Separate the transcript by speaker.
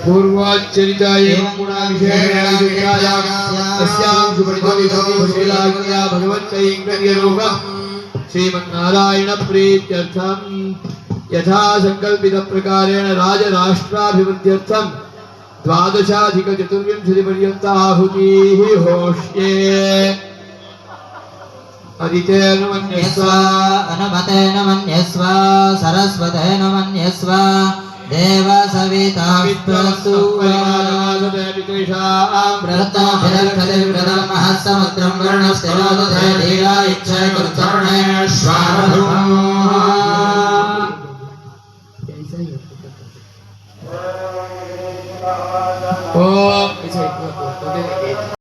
Speaker 1: पूर्वाचरिताय श्रीमन्नारायण प्रीत्यर्थं यथा संकल्पित प्रकारेण राजराष्ट्राभिवृद्ध्यर्थं 12:24 पर्यन्ता आहुतिः होष्ये अदितेन मन्यस्व
Speaker 2: अनुमतेन मन्यस्व सरस्वतेन मन्यस्व देव सविता विप्रस्तु व्रतमहत्समुद्रं वर्णस्थिरोदधे लीला इच्छा कृतर्णे स्वारभू